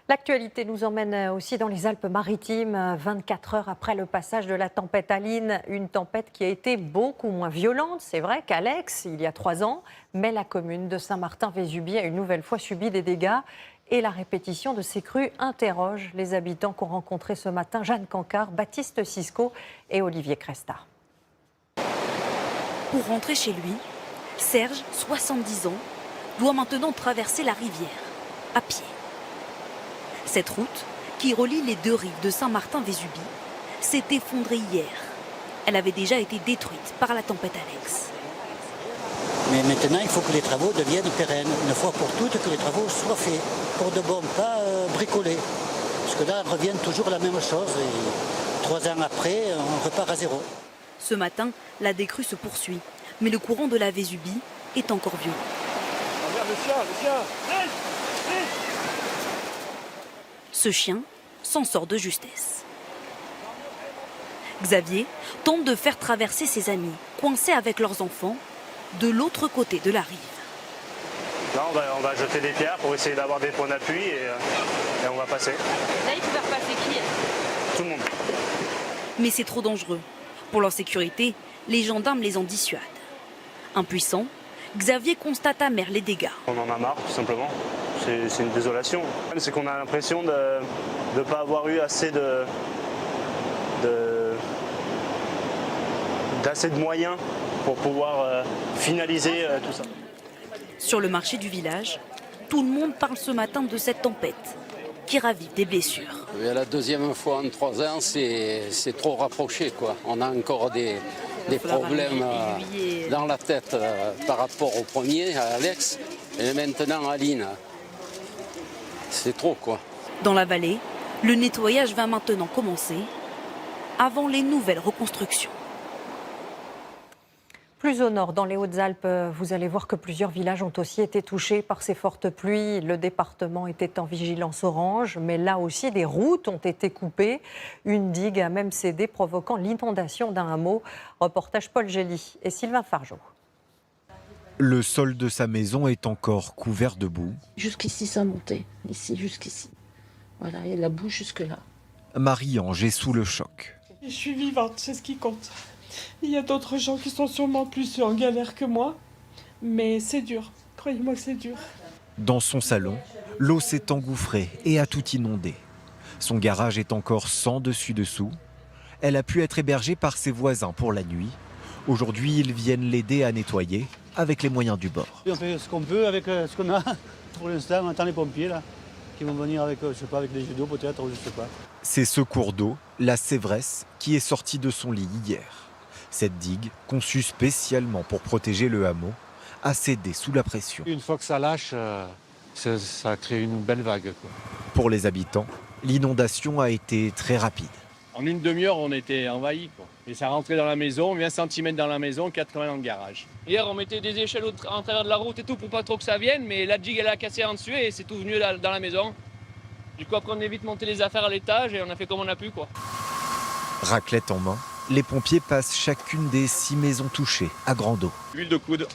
L'actualité nous emmène aussi dans les Alpes-Maritimes, 24 heures après le passage de la tempête Aline, une tempête qui a été beaucoup moins violente, c'est vrai, qu'Alex, il y a 3 ans, mais la commune de Saint-Martin-Vésubie a une nouvelle fois subi des dégâts et la répétition de ces crues interroge les habitants qu'ont rencontrés ce matin Jeanne Cancard, Baptiste Sisco et Olivier Cresta. Pour rentrer chez lui, Serge, 70 ans, doit maintenant traverser la rivière, à pied. Cette route, qui relie les deux rives de Saint-Martin-Vésubie, s'est effondrée hier. Elle avait déjà été détruite par la tempête Alex. Mais maintenant, il faut que les travaux deviennent pérennes. Une fois pour toutes, que les travaux soient faits. Pour de bon, pas bricolés. Parce que là, on revient toujours à la même chose. Et 3 ans après, on repart à zéro. Ce matin, la décrue se poursuit. Mais le courant de la Vésubie est encore violent. Le chien. Ce chien s'en sort de justesse. Xavier tente de faire traverser ses amis, coincés avec leurs enfants, de l'autre côté de la rive. Là, on va jeter des pierres pour essayer d'avoir des points d'appui et on va passer. Là, il faut faire passer qui? Tout le monde. Mais c'est trop dangereux. Pour leur sécurité, les gendarmes les en dissuadent. Impuissant, Xavier constate amer les dégâts. On en a marre, tout simplement. C'est une désolation. C'est qu'on a l'impression de ne pas avoir eu assez d'assez de moyens pour pouvoir finaliser tout ça. Sur le marché du village, tout le monde parle ce matin de cette tempête qui ravive des blessures. Et la deuxième fois en 3 ans, c'est trop rapproché, quoi. On a encore des problèmes dans la tête par rapport au premier, à Alex, et maintenant à Aline. C'est trop, quoi. Dans la vallée, le nettoyage va maintenant commencer avant les nouvelles reconstructions. Plus au nord, dans les Hautes-Alpes, vous allez voir que plusieurs villages ont aussi été touchés par ces fortes pluies. Le département était en vigilance orange, mais là aussi, des routes ont été coupées. Une digue a même cédé, provoquant l'inondation d'un hameau. Reportage Paul Gély et Sylvain Fargeau. Le sol de sa maison est encore couvert de boue. Jusqu'ici, ça montait. Ici, jusqu'ici. Voilà, et la boue jusque-là. Marie-Ange est sous le choc. Je suis vivante, c'est ce qui compte. Il y a d'autres gens qui sont sûrement plus en galère que moi, mais c'est dur. Croyez-moi que c'est dur. Dans son salon, l'eau s'est engouffrée et a tout inondé. Son garage est encore sans dessus-dessous. Elle a pu être hébergée par ses voisins pour la nuit. Aujourd'hui, ils viennent l'aider à nettoyer avec les moyens du bord. On fait ce qu'on peut avec ce qu'on a. Pour l'instant, on attend les pompiers là, qui vont venir avec, je sais pas, avec des jets d'eau peut-être, je sais pas. C'est ce cours d'eau, la Sévresse, qui est sorti de son lit hier. Cette digue, conçue spécialement pour protéger le hameau, a cédé sous la pression. Une fois que ça lâche, ça crée une belle vague, quoi. Pour les habitants, l'inondation a été très rapide. En une demi-heure, on était envahis, quoi. Et ça rentrait dans la maison, 20 cm dans la maison, 80 dans le garage. Hier, on mettait des échelles en travers de la route et tout pour pas trop que ça vienne, mais la digue, elle a cassé en dessus et c'est tout venu dans la maison. Du coup, après, on a vite monté les affaires à l'étage et on a fait comme on a pu, quoi. Raclette en main, les pompiers passent chacune des 6 maisons touchées à grande eau. L'huile de coude,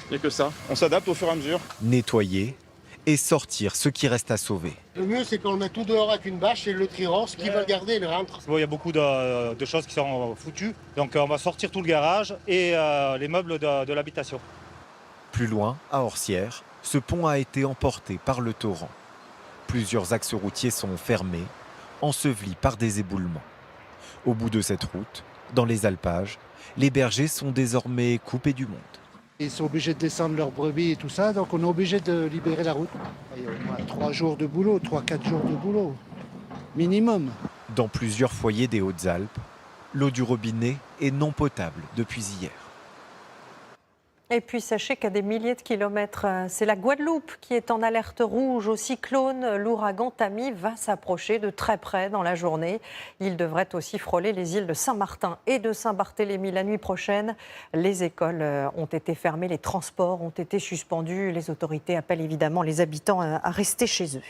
il n'y a que ça. On s'adapte au fur et à mesure. Nettoyer et sortir ce qui reste à sauver. Le mieux, c'est qu'on le met tout dehors avec une bâche et le triron, ce qui va le garder, il rentre. Bon, il y a beaucoup de choses qui sont foutues, donc on va sortir tout le garage et les meubles de l'habitation. Plus loin, à Orsières, ce pont a été emporté par le torrent. Plusieurs axes routiers sont fermés, ensevelis par des éboulements. Au bout de cette route, dans les alpages, les bergers sont désormais coupés du monde. Ils sont obligés de descendre leurs brebis et tout ça, donc on est obligé de libérer la route. Il y a au moins 3 jours de boulot, 3-4 jours de boulot, minimum. Dans plusieurs foyers des Hautes-Alpes, l'eau du robinet est non potable depuis hier. Et puis sachez qu'à des milliers de kilomètres, c'est la Guadeloupe qui est en alerte rouge au cyclone. L'ouragan Tammy va s'approcher de très près dans la journée. Il devrait aussi frôler les îles de Saint-Martin et de Saint-Barthélemy la nuit prochaine. Les écoles ont été fermées, les transports ont été suspendus. Les autorités appellent évidemment les habitants à rester chez eux.